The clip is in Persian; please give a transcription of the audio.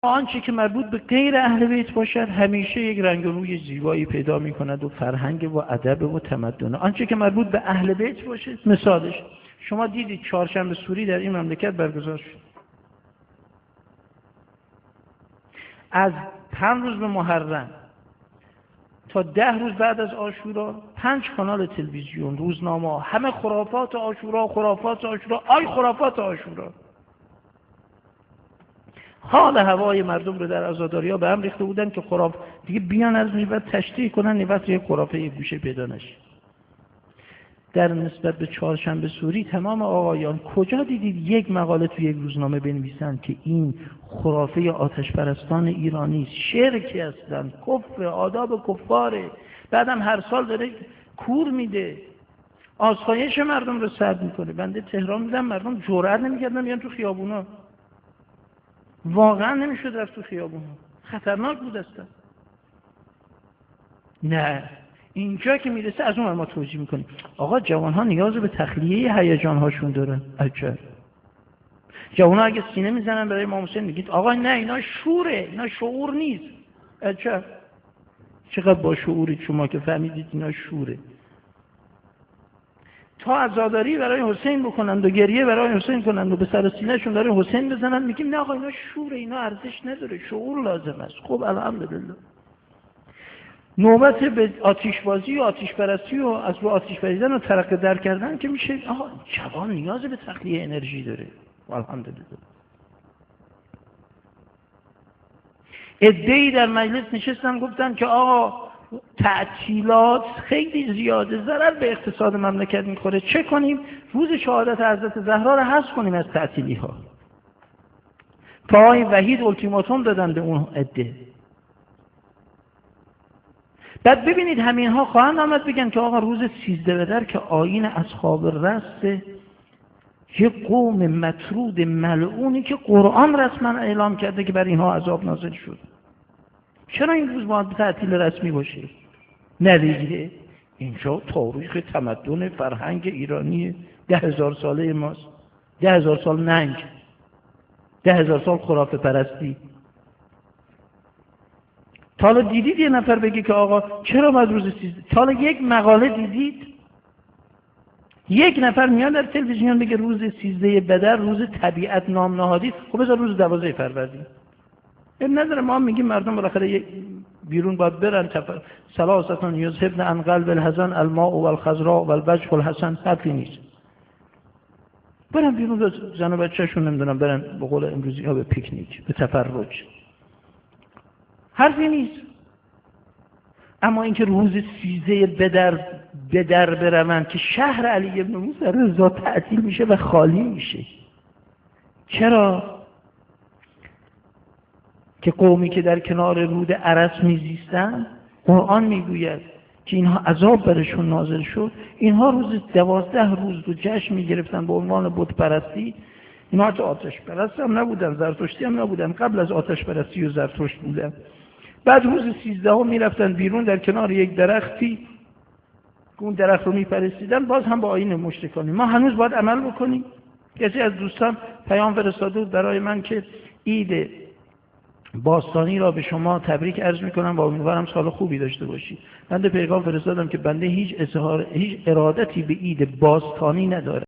آنچه که مربوط به غیر اهل بیت باشد همیشه یک رنگ و روی زیبایی پیدا می کند و فرهنگ و ادب و تمدن. آنچه که مربوط به اهل بیت باشه، مثالش شما دیدید چهارشنبه سوری در این مملکت برگزار شد. از 5 روز به محرم تا 10 روز بعد از عاشورا 5 کانال تلویزیون، روزنامه، همه خرافات عاشورا، خرافات عاشورا، آی خرافات عاشورا. حال هوای مردم رو در عزاداری‌ها به هم ریخته بودن که خراف دیگه بیان از بعد تشریح کنن، نوبت یک خرافه یک گوشه پیدا نشه. در نسبت به چهارشنبه سوری تمام آقایان کجا دیدید یک مقاله توی یک روزنامه بنویسن که این خرافه آتش پرستان ایرانی شرکی هستن، کفر، آداب کفاره، بعدم هر سال داره کور میده، آسایش مردم رو سلب میکنه. بنده تهران بودم، مردم جرئت نمیکردن بیان تو خیابونا، واقعا نمیشد رفت تو خیابونا، خطرناک بود اصلا. نه، اینجا که میرسه از اون ما توجیه میکنیم آقا جوانها نیاز به تخلیه هیجان هاشون دارن. عجب جوانها اگه سینه میزنن برای امام حسین میگید آقا نه اینا شوره، اینا شعور نیست. عجب چقدر با شعورید شما که فهمیدید اینا شوره. تا عزاداری برای حسین بکنند و گریه برای حسین کنند و به سر سینه شون برای حسین بزنند میگیم نه آقا اینا شوره، اینا ارزش نداره، شعور لازم است. خب الحمدلله. نوبت به آتش بازی و آتش پرستی و از رو آتش پریدن و ترقه در کردن که میشه آقا جوان نیاز به تخلیه انرژی داره. الحمدلله. عده‌ای در مجلس نشستن گفتن که آقا تعطیلات خیلی زیاده، ضرر به اقتصاد مملکت میخوره، چه کنیم؟ روز شهادت حضرت زهرا رو حذف کنیم از تعطیلی ها. آقای وحید التیماتوم دادن به اون عده. بعد ببینید همین ها خواهند آمد بگن که آقا روز 13 بدر که آیین اصحاب رست یه قوم مطرود ملعونی که قرآن رسما اعلام کرده که بر اینها عذاب نازل شد، چرا این روز باید تعطیل رسمی باشه؟ ندیگه اینجا تاریخ تمدن فرهنگ ایرانی 10,000 ساله ماست. 10,000 سال ننگ، 10,000 سال خرافه پرستی. تا حالا دیدید یه نفر بگه که آقا چرا باید روز 13؟ تا حالا یک مقاله دیدید یک نفر میاد در تلویزیون بگه روز 13 بدر روز طبیعت نام نهادی؟ خب بذار روز 12 فروردین. این نداره، ما میگیم مردم بالاخره بیرون باید برن. ثلاثه یذهبن عن قلب الحزن الماء والخضراء والوجه الحسن. حرفی نیست. برن بیرون، زن و بچه‌شون نمیدونم برن به قول امروزی ها به پیکنیک، به تفرج. حرفی نیست. اما اینکه روز 13 بدر بروند که شهر علی ابن موسی رضا تعطیل میشه و خالی میشه. چرا؟ که قومی که در کنار رود ارس میزیستن، قرآن میگوید که اینها عذاب برشون نازل شد. اینها روز 12 روز رو جشن میگرفتن به عنوان بت پرستی. اینها تو آتش پرست هم نبودن، زرتشتی هم نبودن، قبل از آتش پرستی و زرتشت بودن. بعد روز 13 میرفتن بیرون در کنار یک درختی، اون درخت رو میپرستیدن، باز هم با آیین مشرکانی. ما هنوز باید عمل بکنیم. کسی از دوستان پیام فرستاده برای من که عید باستانی را به شما تبریک عرض میکنم و امیدوارم سال خوبی داشته باشید. بنده پیغام فرستادم که بنده هیچ ارادتی به عید باستانی نداره.